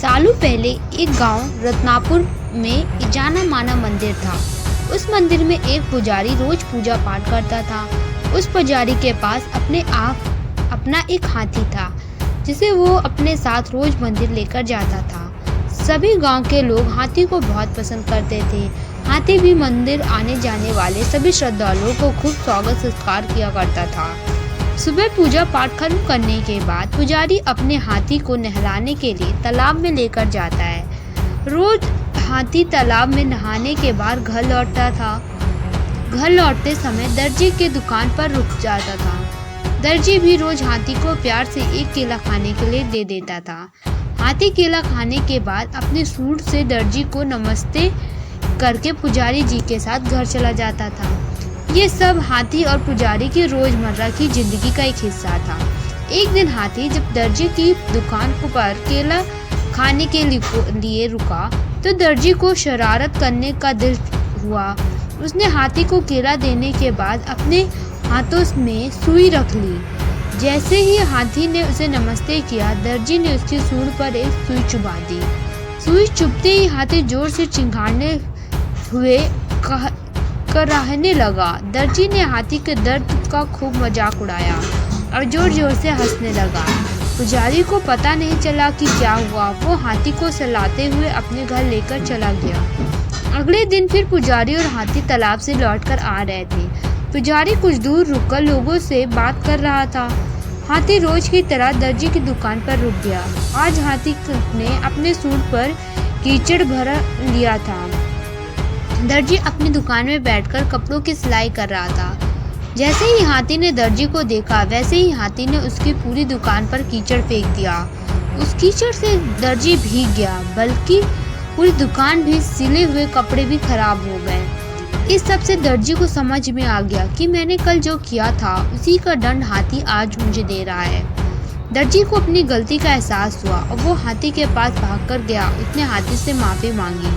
सालों पहले एक गांव रत्नापुर में जाना माना मंदिर था। उस मंदिर में एक पुजारी रोज पूजा पाठ करता था। उस पुजारी के पास अपना एक हाथी था, जिसे वो अपने साथ रोज मंदिर लेकर जाता था। सभी गांव के लोग हाथी को बहुत पसंद करते थे। हाथी भी मंदिर आने जाने वाले सभी श्रद्धालुओं को खूब स्वागत सत्कार किया करता था। सुबह पूजा पाठ खत्म करने के बाद पुजारी अपने हाथी को नहलाने के लिए तालाब में लेकर जाता है। रोज हाथी तालाब में नहाने के बाद घर लौटता था। घर लौटते समय दर्जी के दुकान पर रुक जाता था। दर्जी भी रोज हाथी को प्यार से एक केला खाने के लिए दे देता था। हाथी केला खाने के बाद अपने सूंड से दर्जी को नमस्ते करके पुजारी जी के साथ घर चला जाता था। ये सब हाथी और पुजारी की रोजमर्रा की जिंदगी का एक हिस्सा था। एक दिन हाथी जब दर्जी की दुकान पर केला खाने के लिए रुका तो दर्जी को शरारत करने का दिल हुआ। उसने हाथी को केला देने के बाद अपने हाथों में सुई रख ली। जैसे ही हाथी ने उसे नमस्ते किया, दर्जी ने उसकी सूंड पर एक सुई चुभा दी। सुई चुभते ही हाथी जोर से चिंघाड़ने हुए कराहने लगा। दर्जी ने हाथी के दर्द का खूब मजाक उड़ाया और जोर जोर से हंसने लगा। पुजारी को पता नहीं चला कि क्या हुआ। वो हाथी को सहलाते हुए अपने घर लेकर चला गया। अगले दिन फिर पुजारी और हाथी तालाब से लौटकर आ रहे थे। पुजारी कुछ दूर रुककर लोगों से बात कर रहा था। हाथी रोज की तरह दर्जी की दुकान पर रुक गया। आज हाथी ने अपने सूंड पर कीचड़ भर लिया था। दर्जी अपनी दुकान में बैठकर कपड़ों की सिलाई कर रहा था। जैसे ही हाथी ने दर्जी को देखा, वैसे ही हाथी ने उसकी पूरी दुकान पर कीचड़ फेंक दिया। उस कीचड़ से दर्जी भीग गया, बल्कि पूरी दुकान भी सिले हुए कपड़े भी खराब हो गए। इस सब से दर्जी को समझ में आ गया कि मैंने कल जो किया था उसी का दंड हाथी आज मुझे दे रहा है। दर्जी को अपनी गलती का एहसास हुआ और वो हाथी के पास भागकर गया। उसने हाथी से माफी मांगी।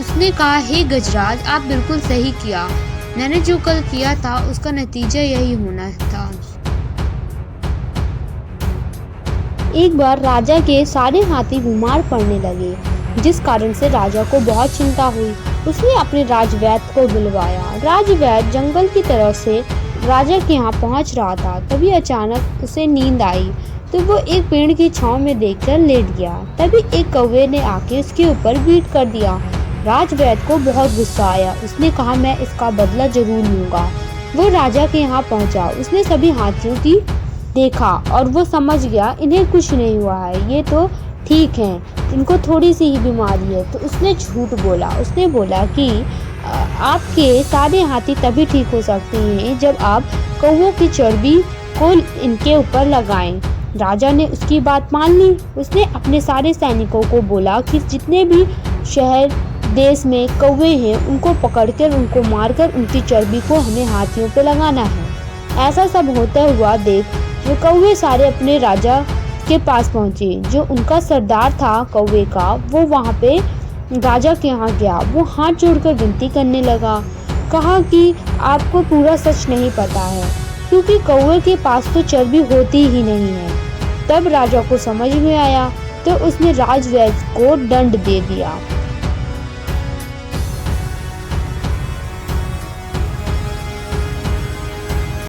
उसने कहा, हे गजराज, आप बिल्कुल सही किया। मैंने जो कल किया था उसका नतीजा यही होना था। एक बार राजा के सारे हाथी बीमार पड़ने लगे, जिस कारण से राजा को बहुत चिंता हुई। उसने अपने राजवैद्य को बुलवाया। राजवैद्य जंगल की तरफ से राजा के यहाँ पहुँच रहा था। तभी अचानक उसे नींद आई तो वो एक पेड़ की छांव में देखकर लेट गया। तभी एक कौवे ने आके उसके ऊपर बीट कर दिया। राजवैद्य को बहुत गुस्सा आया। उसने कहा, मैं इसका बदला जरूर लूंगा। वो राजा के यहाँ पहुँचा। उसने सभी हाथियों की देखा और वो समझ गया इन्हें कुछ नहीं हुआ है, ये तो ठीक हैं, इनको थोड़ी सी ही बीमारी है। तो उसने झूठ बोला। उसने बोला कि आपके सारे हाथी तभी ठीक हो सकते हैं जब आप कौवों की चर्बी को इनके ऊपर लगाएं। राजा ने उसकी बात मान ली। उसने अपने सारे सैनिकों को बोला कि जितने भी शहर देश में कौवे हैं उनको पकड़कर उनको मारकर उनकी चर्बी को हमें हाथियों पे लगाना है। ऐसा सब होता हुआ देख वो कौवे सारे अपने राजा के पास पहुंचे। जो उनका सरदार था कौवे का, वो वहाँ पे राजा के यहाँ गया। वो हाथ जोड़कर विनती करने लगा। कहा कि आपको पूरा सच नहीं पता है, क्योंकि कौवे के पास तो चर्बी होती ही नहीं है। तब राजा को समझ में आया तो उसने राजवैद्य को दंड दे दिया।